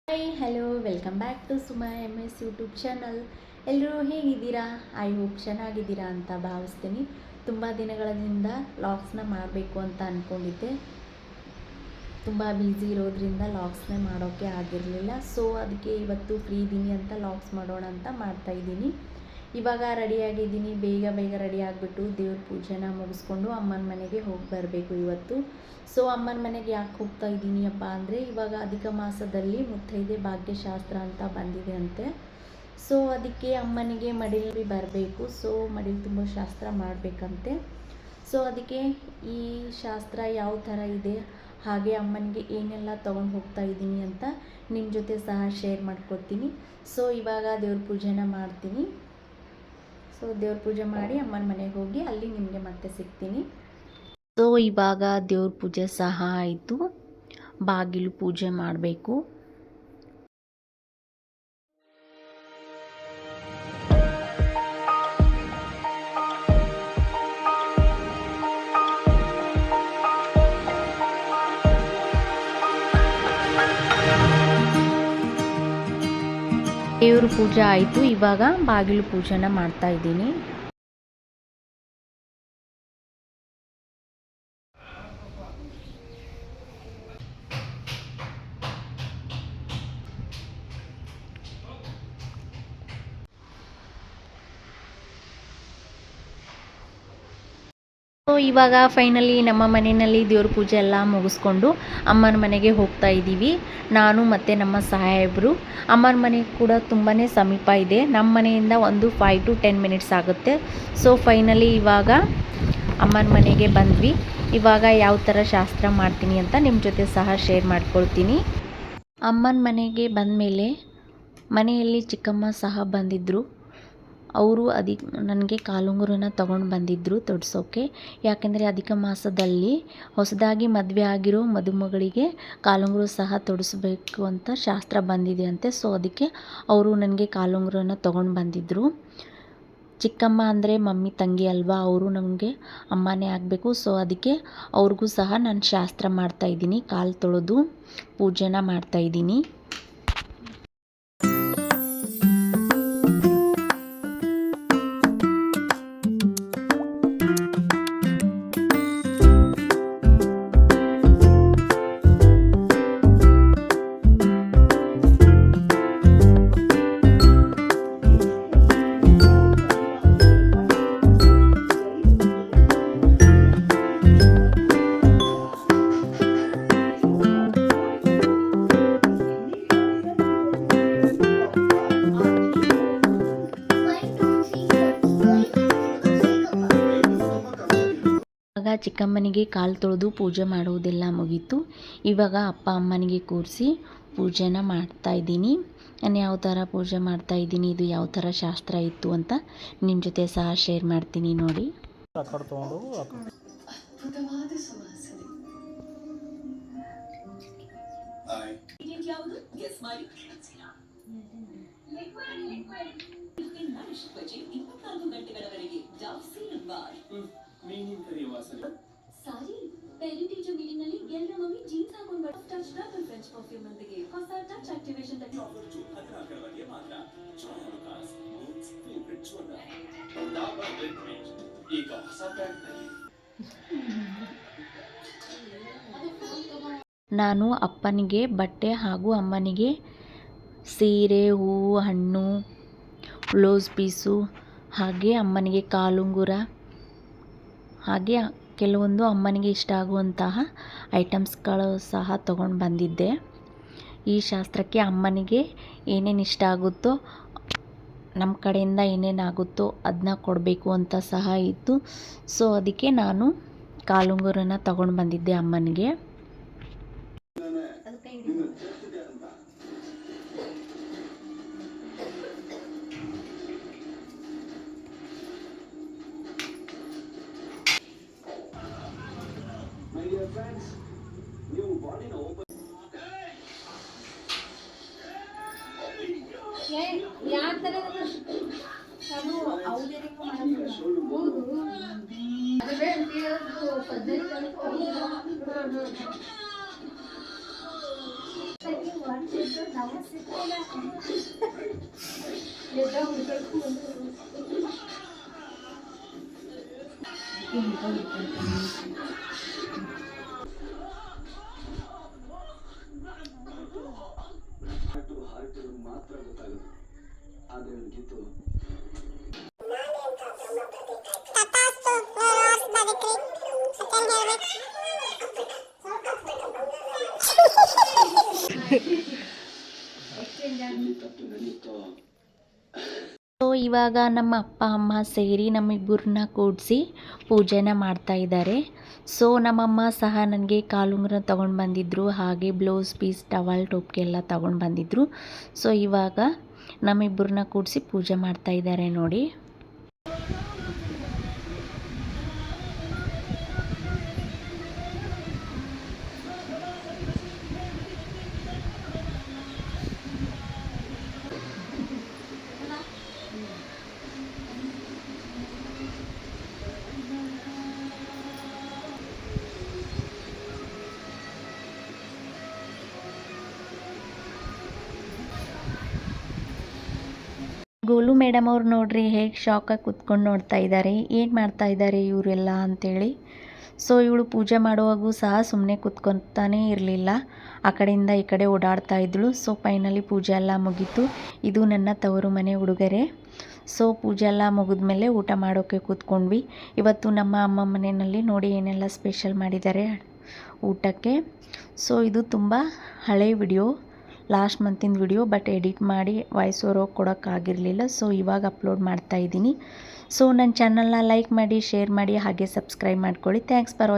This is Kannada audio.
Hi hello welcome back to Suma MS YouTube channel. ಎಲ್ಲರೂ ಹೇಗಿದ್ದೀರಾ? ಐ ಹೋಪ್ ಚೆನ್ನಾಗಿದ್ದೀರಾ ಅಂತ ಭಾವಿಸ್ತೀನಿ. ತುಂಬ ದಿನಗಳಿಂದ ಲಾಗ್ಸ್ನ ಮಾಡಬೇಕು ಅಂತ ಅಂದ್ಕೊಂಡಿದ್ದೆ. ತುಂಬ ಬ್ಯುಸಿ ಇರೋದ್ರಿಂದ ಲಾಗ್ಸ್ನೇ ಮಾಡೋಕ್ಕೆ ಆಗಿರಲಿಲ್ಲ. ಸೊ ಅದಕ್ಕೆ ಇವತ್ತು ಫ್ರೀ ಇದ್ದೀನಿ ಅಂತ ಲಾಗ್ಸ್ ಮಾಡೋಣ ಅಂತ ಮಾಡ್ತಾಯಿದ್ದೀನಿ. ಇವಾಗ ರೆಡಿಯಾಗಿದ್ದೀನಿ, ಬೇಗ ರೆಡಿ ಆಗಿಬಿಟ್ಟು ದೇವ್ರ ಪೂಜೆನ ಮುಗಿಸ್ಕೊಂಡು ಅಮ್ಮನ ಮನೆಗೆ ಹೋಗಿ ಬರಬೇಕು ಇವತ್ತು. ಸೊ ಅಮ್ಮನ ಮನೆಗೆ ಯಾಕೆ ಹೋಗ್ತಾ ಇದ್ದೀನಿ ಅಪ್ಪ ಅಂದರೆ, ಇವಾಗ ಅಧಿಕ ಮಾಸದಲ್ಲಿ ಮುತ್ತೈದೆ ಭಾಗ್ಯಶಾಸ್ತ್ರ ಅಂತ ಬಂದಿದೆ ಅಂತೆ. ಸೊ ಅದಕ್ಕೆ ಅಮ್ಮನಿಗೆ ಮಡಿಲಿ ಬರಬೇಕು. ಸೊ ಮಡಿಲು ತುಂಬ ಶಾಸ್ತ್ರ ಮಾಡಬೇಕಂತೆ. ಸೊ ಅದಕ್ಕೆ ಈ ಶಾಸ್ತ್ರ ಯಾವ ಥರ ಇದೆ, ಹಾಗೆ ಅಮ್ಮನಿಗೆ ಏನೆಲ್ಲ ತೊಗೊಂಡು ಹೋಗ್ತಾ ಇದ್ದೀನಿ ಅಂತ ನಿಮ್ಮ ಜೊತೆ ಸಹ ಶೇರ್ ಮಾಡ್ಕೊತೀನಿ. ಸೊ ಇವಾಗ ದೇವ್ರ ಪೂಜೆನ ಮಾಡ್ತೀನಿ. ಸೊ ದೇವ್ರ ಪೂಜೆ ಮಾಡಿ ಅಮ್ಮನ ಮನೆಗೆ ಹೋಗಿ ಅಲ್ಲಿ ನಿಮಗೆ ಮತ್ತೆ ಸಿಗ್ತೀನಿ. ಸೊ ಇವಾಗ ದೇವ್ರ ಪೂಜೆ ಸಹ ಆಯಿತು, ಬಾಗಿಲು ಪೂಜೆ ಮಾಡಬೇಕು. ದೇವ್ರ ಪೂಜೆ ಆಯಿತು, ಇವಾಗ ಬಾಗಿಲು ಪೂಜೆನ ಮಾಡ್ತಾ ಇದ್ದೀನಿ. ಸೊ ಇವಾಗ ಫೈನಲಿ ನಮ್ಮ ಮನೆಯಲ್ಲಿ ದೇವ್ರ ಪೂಜೆ ಎಲ್ಲ ಮುಗಿಸ್ಕೊಂಡು ಅಮ್ಮನ ಮನೆಗೆ ಹೋಗ್ತಾ ಇದ್ದೀವಿ. ನಾನು ಮತ್ತು ನಮ್ಮ ಸಾಹೇಬರು. ಅಮ್ಮನ ಮನೆ ಕೂಡ ತುಂಬಾ ಸಮೀಪ ಇದೆ, ನಮ್ಮ ಮನೆಯಿಂದ ಒಂದು 5 to 10 ಮಿನಿಟ್ಸ್ ಆಗುತ್ತೆ. ಸೊ ಫೈನಲಿ ಇವಾಗ ಅಮ್ಮನ ಮನೆಗೆ ಬಂದ್ವಿ. ಇವಾಗ ಯಾವ ಥರ ಶಾಸ್ತ್ರ ಮಾಡ್ತೀನಿ ಅಂತ ನಿಮ್ಮ ಜೊತೆ ಸಹ ಶೇರ್ ಮಾಡ್ಕೊಳ್ತೀನಿ. ಅಮ್ಮನ ಮನೆಗೆ ಬಂದಮೇಲೆ ಮನೆಯಲ್ಲಿ ಚಿಕ್ಕಮ್ಮ ಸಹ ಬಂದಿದ್ದರು. ಅವರು ನನಗೆ ಕಾಲುಂಗುರನ ತೊಗೊಂಡು ಬಂದಿದ್ದರು ತೊಡಿಸೋಕ್ಕೆ. ಯಾಕೆಂದರೆ ಅಧಿಕ ಮಾಸದಲ್ಲಿ ಹೊಸದಾಗಿ ಮದುವೆ ಆಗಿರೋ ಮದುಮಗಳಿಗೆ ಕಾಲುಂಗುರ ಸಹ ತೊಡಿಸ್ಬೇಕು ಅಂತ ಶಾಸ್ತ್ರ ಬಂದಿದೆ ಅಂತೆ. ಸೊ ಅದಕ್ಕೆ ಅವರು ನನಗೆ ಕಾಲುಂಗುರನ ತೊಗೊಂಡು ಬಂದಿದ್ದರು. ಚಿಕ್ಕಮ್ಮ ಅಂದರೆ ಮಮ್ಮಿ ತಂಗಿ ಅಲ್ವಾ, ಅವರು ನಮಗೆ ಅಮ್ಮನೇ ಆಗಬೇಕು. ಸೊ ಅದಕ್ಕೆ ಅವ್ರಿಗೂ ಸಹ ನಾನು ಶಾಸ್ತ್ರ ಮಾಡ್ತಾಯಿದ್ದೀನಿ, ಕಾಲು ತೊಳೆದು ಪೂಜೆನ ಮಾಡ್ತಾಯಿದ್ದೀನಿ. ಇವಾಗ ಚಿಕ್ಕಮ್ಮನಿಗೆ ಕಾಲು ತೊಳೆದು ಪೂಜೆ ಮಾಡುವುದೆಲ್ಲ ಮುಗೀತು. ಇವಾಗ ಅಪ್ಪ ಅಮ್ಮನಿಗೆ ಕೂರಿಸಿ ಪೂಜೆನ ಮಾಡ್ತಾ ಇದ್ದೀನಿ. ನಾನು ಯಾವ ಥರ ಪೂಜೆ ಮಾಡ್ತಾ ಇದ್ದೀನಿ, ಇದು ಯಾವ ಥರ ಶಾಸ್ತ್ರ ಇತ್ತು ಅಂತ ನಿಮ್ಮ ಜೊತೆ ಸಹ ಶೇರ್ ಮಾಡ್ತೀನಿ ನೋಡಿ. ಸಾರಿ ಪೇರೆಂಟ್ ಟೀಚರ್ ಮೀಟಿಂಗ್ ನಲ್ಲಿ ಎಲ್ಲರ ಮಮ್ಮಿ ಜೀನ್ಸ್ ಹಾಕೊಂಡು ಬರೋ ಟಚ್ ಡಬಲ್ ಫ್ರೆಂಚ್ ಪರ್ಫ್ಯೂಮ್ ಒಂದಿಗೆ ಹೊಸ ಟಚ್ ಆಕ್ಟಿವೇಶನ್ ಟೆಕ್ನಾಲಜಿ ಮಾತ್ರ ಜಾಯ್ ಮೂಡ್ಸ್ ಫೇವರಿಟ್ ಜ್ವರ ಡಬಲ್ ರಿಫ್ರೆಶ್ ಈಗ ಹೊಸ ಪ್ಯಾಕ್ ನಲ್ಲಿ. ನಾನು ಅಪ್ಪನಿಗೆ ಬಟ್ಟೆ ಹಾಗೂ ಅಮ್ಮನಿಗೆ ಸೀರೆ, ಹೂವು, ಹಣ್ಣು, ಬ್ಲೌಸ್ ಪೀಸು, ಹಾಗೆ ಅಮ್ಮನಿಗೆ ಕಾಲುಂಗುರ, ಹಾಗೆ ಕೆಲವೊಂದು ಅಮ್ಮನಿಗೆ ಇಷ್ಟ ಆಗುವಂತಹ ಐಟಮ್ಸ್ಗಳು ಸಹ ತೊಗೊಂಡು ಬಂದಿದ್ದೆ. ಈ ಶಾಸ್ತ್ರಕ್ಕೆ ಅಮ್ಮನಿಗೆ ಏನೇನು ಇಷ್ಟ ಆಗುತ್ತೋ, ನಮ್ಮ ಕಡೆಯಿಂದ ಏನೇನಾಗುತ್ತೋ ಅದನ್ನ ಕೊಡಬೇಕು ಅಂತ ಸಹ ಇತ್ತು. ಸೊ ಅದಕ್ಕೆ ನಾನು ಕಾಲುಂಗುರನ ತೊಗೊಂಡು ಬಂದಿದ್ದೆ ಅಮ್ಮನಿಗೆ. ಮಾತ್ರ ಗೊತ್ತಾಗೋದು ಆದ್ರೆ ನನಗಿತ್ತು ತಪ್ಪು ನಡೀತು. ಸೊ ಇವಾಗ ನಮ್ಮ ಅಪ್ಪ ಅಮ್ಮ ಸೇರಿ ನಮ್ಮಿಬ್ಬರನ್ನ ಕೂಡಿಸಿ ಪೂಜೆನ ಮಾಡ್ತಾ ಇದ್ದಾರೆ. ಸೊ ನಮ್ಮಮ್ಮ ಸಹ ನನಗೆ ಕಾಲುಂಗುರ ತೊಗೊಂಡು ಬಂದಿದ್ದರು, ಹಾಗೆ ಬ್ಲೌಸ್ ಪೀಸ್ ಟವಲ್ ಟೋಪ್ಗೆ ಎಲ್ಲ ತೊಗೊಂಡು ಬಂದಿದ್ದರು. ಸೊ ಇವಾಗ ನಮ್ಮಿಬ್ಬರನ್ನ ಕೂಡಿಸಿ ಪೂಜೆ ಮಾಡ್ತಾ ಇದ್ದಾರೆ ನೋಡಿ. ಗೋಲು ಮೇಡಮ್ ಅವ್ರು ನೋಡ್ರಿ ಹೇಗೆ ಶಾಕಾಗಿ ಕುತ್ಕೊಂಡು ನೋಡ್ತಾ ಇದ್ದಾರೆ, ಏನು ಮಾಡ್ತಾ ಇದ್ದಾರೆ ಇವರೆಲ್ಲ ಅಂತೇಳಿ. ಸೊ ಇವಳು ಪೂಜೆ ಮಾಡುವಾಗೂ ಸಹ ಸುಮ್ಮನೆ ಕುತ್ಕೊತಾನೇ ಇರಲಿಲ್ಲ, ಆ ಕಡೆಯಿಂದ ಈ ಕಡೆ ಓಡಾಡ್ತಾ ಇದ್ಳು. ಸೊ ಫೈನಲಿ ಪೂಜೆ ಎಲ್ಲ ಮುಗೀತು. ಇದು ನನ್ನ ತವರು ಮನೆ ಉಡುಗೊರೆ. ಸೊ ಪೂಜೆ ಎಲ್ಲ ಮುಗಿದ್ಮೇಲೆ ಊಟ ಮಾಡೋಕ್ಕೆ ಕೂತ್ಕೊಂಡ್ವಿ. ಇವತ್ತು ನಮ್ಮ ಅಮ್ಮ ಮನೆಯಲ್ಲಿ ನೋಡಿ ಏನೆಲ್ಲ ಸ್ಪೆಷಲ್ ಮಾಡಿದ್ದಾರೆ ಊಟಕ್ಕೆ. ಸೊ ಇದು ತುಂಬ ಹಳೆ ವಿಡಿಯೋ, ಲಾಸ್ಟ್ ಮಂತಿನ ವಿಡಿಯೋ, ಬಟ್ ಎಡಿಟ್ ಮಾಡಿ ವಾಯ್ಸ್ ಓವರ್ ಕೊಡೋಕ್ಕಾಗಿರಲಿಲ್ಲ. ಸೊ ಇವಾಗ ಅಪ್ಲೋಡ್ ಮಾಡ್ತಾ ಇದ್ದೀನಿ. ಸೊ ನನ್ನ ಚಾನಲ್ನ ಲೈಕ್ ಮಾಡಿ, ಶೇರ್ ಮಾಡಿ, ಹಾಗೆ ಸಬ್ಸ್ಕ್ರೈಬ್ ಮಾಡ್ಕೊಳ್ಳಿ. Thanks for